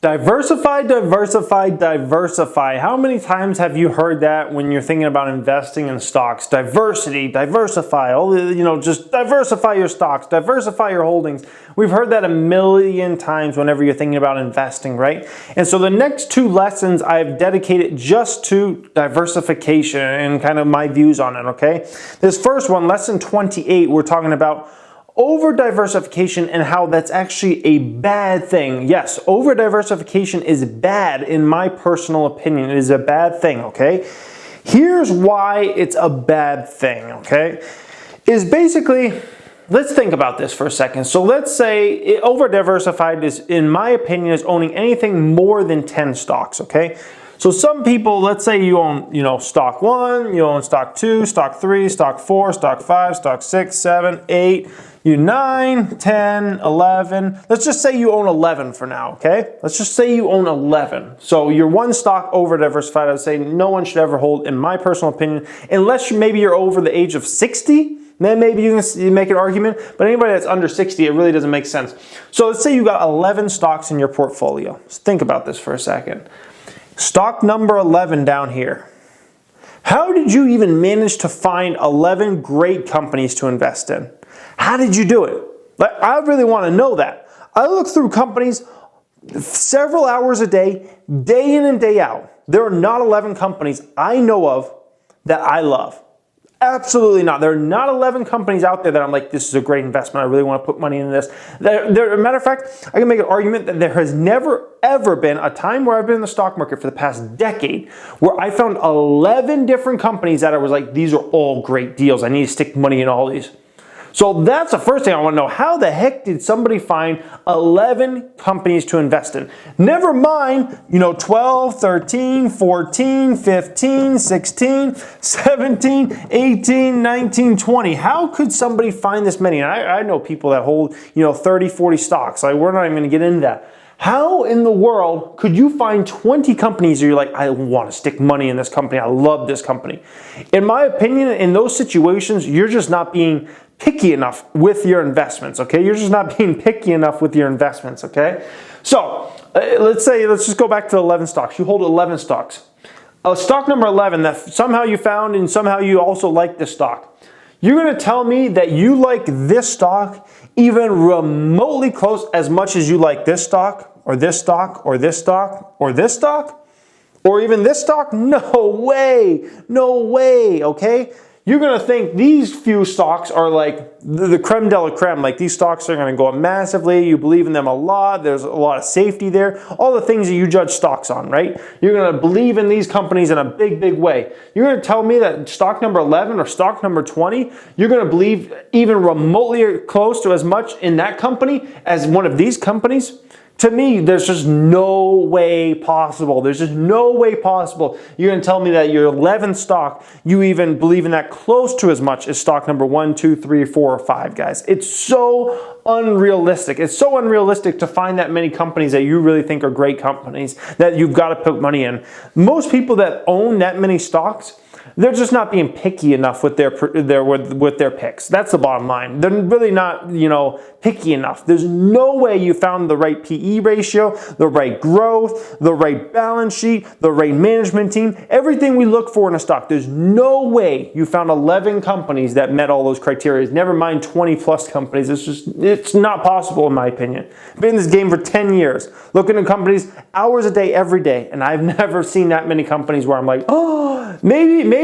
Diversify, diversify, diversify. How many times have you heard that when you're thinking about investing in stocks? Diversity, diversify, just diversify your stocks, diversify your holdings. We've heard that a million times whenever you're thinking about investing, right? And so the next two lessons I've dedicated just to diversification and kind of my views on it, okay? This first one, lesson 28, we're talking about over-diversification and how that's actually a bad thing. Yes, over-diversification is bad in my personal opinion. It is a bad thing, okay? Here's why it's a bad thing, okay? Is basically, let's think about this for a second. So let's say over-diversified is, in my opinion, is owning anything more than 10 stocks, okay? So some people, let's say you own, stock 1, you own stock 2, stock 3, stock 4, stock 5, stock 6, 7, 8, 9, 10, 11. Let's just say you own 11 for now, okay? Let's just say you own 11. So you're one stock over diversified. I would say no one should ever hold, in my personal opinion, unless maybe you're over the age of 60. Then maybe you can make an argument, but anybody that's under 60, it really doesn't make sense. So let's say you got 11 stocks in your portfolio. Let's think about this for a second. Stock number 11 down here. How did you even manage to find 11 great companies to invest in? How did you do it? I really want to know that. I look through companies several hours a day, day in and day out. There are not 11 companies I know of that I love. Absolutely not. There are not 11 companies out there that I'm like, this is a great investment. I really want to put money into this. As a matter of fact, I can make an argument that there has never, ever been a time where I've been in the stock market for the past decade where I found 11 different companies that I was like, these are all great deals. I need to stick money in all these. So that's the first thing I want to know. How the heck did somebody find 11 companies to invest in? Never mind, 12, 13, 14, 15, 16, 17, 18, 19, 20. How could somebody find this many? And I know people that hold, 30, 40 stocks. We're not even going to get into that. How in the world could you find 20 companies where you're like, I want to stick money in this company. I love this company. In my opinion, in those situations, you're just not being picky enough with your investments, okay? You're just not being picky enough with your investments, okay? So let's just go back to 11 stocks. You hold 11 stocks. Stock number 11 that somehow you found and somehow you also like this stock. You're going to tell me that you like this stock even remotely close as much as you like this stock or this stock or this stock or this stock or even this stock? No way, no way, okay? You're going to think these few stocks are like the creme de la creme. Like these stocks are going to go up massively. You believe in them a lot. There's a lot of safety there. All the things that you judge stocks on, right? You're going to believe in these companies in a big, big way. You're going to tell me that stock number 11 or stock number 20, you're going to believe even remotely close to as much in that company as one of these companies? To me, there's just no way possible. There's just no way possible. You're going to tell me that your 11th stock, you even believe in that close to as much as stock number 1, 2, 3, 4, or 5, guys. It's so unrealistic. It's so unrealistic to find that many companies that you really think are great companies that you've got to put money in. Most people that own that many stocks, they're just not being picky enough with their picks. That's the bottom line. They're really not, picky enough. There's no way you found the right PE ratio, the right growth, the right balance sheet, the right management team, everything we look for in a stock. There's no way you found 11 companies that met all those criteria. Never mind 20 plus companies. It's not possible in my opinion. I've been in this game for 10 years, looking at companies hours a day, every day, and I've never seen that many companies where I'm like, oh, maybe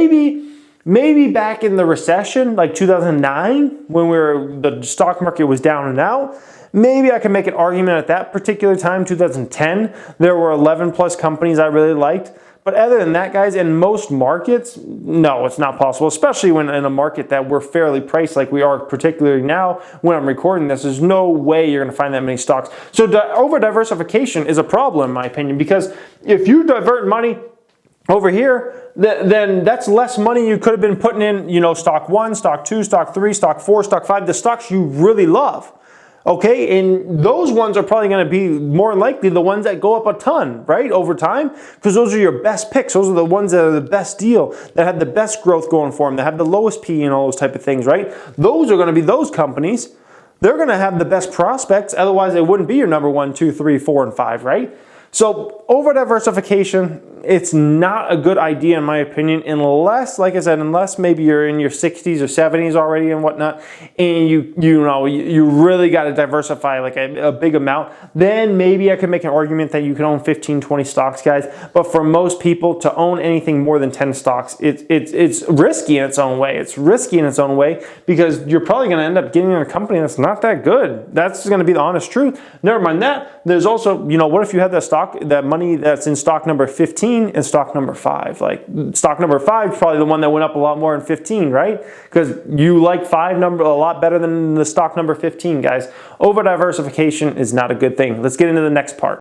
back in the recession, like 2009, when the stock market was down and out, maybe I can make an argument at that particular time, 2010, there were 11 plus companies I really liked. But other than that, guys, in most markets, no, it's not possible, especially when in a market that we're fairly priced like we are, particularly now when I'm recording this. There's no way you're going to find that many stocks. So over-diversification is a problem, in my opinion, because if you divert money over here, then that's less money you could have been putting in, stock 1, stock 2, stock 3, stock 4, stock 5, the stocks you really love. Okay, and those ones are probably going to be more likely the ones that go up a ton, right, over time, because those are your best picks. Those are the ones that are the best deal, that have the best growth going for them, that have the lowest PE and all those type of things, right? Those are going to be those companies. They're going to have the best prospects. Otherwise, they wouldn't be your number 1, 2, 3, 4, and 5, right? So over diversification, it's not a good idea in my opinion, unless, like I said, unless maybe you're in your 60s or 70s already and whatnot, and you really got to diversify like a big amount. Then maybe I could make an argument that you can own 15, 20 stocks, guys. But for most people, to own anything more than 10 stocks, it's risky in its own way. It's risky in its own way because you're probably going to end up getting in a company that's not that good. That's going to be the honest truth. Never mind that. There's also, what if you had that money that's in stock number 15 and stock number 5? Like stock number 5 is probably the one that went up a lot more in 15, right? Because you like 5 number a lot better than the stock number 15, guys. Over diversification is not a good thing. Let's get into the next part.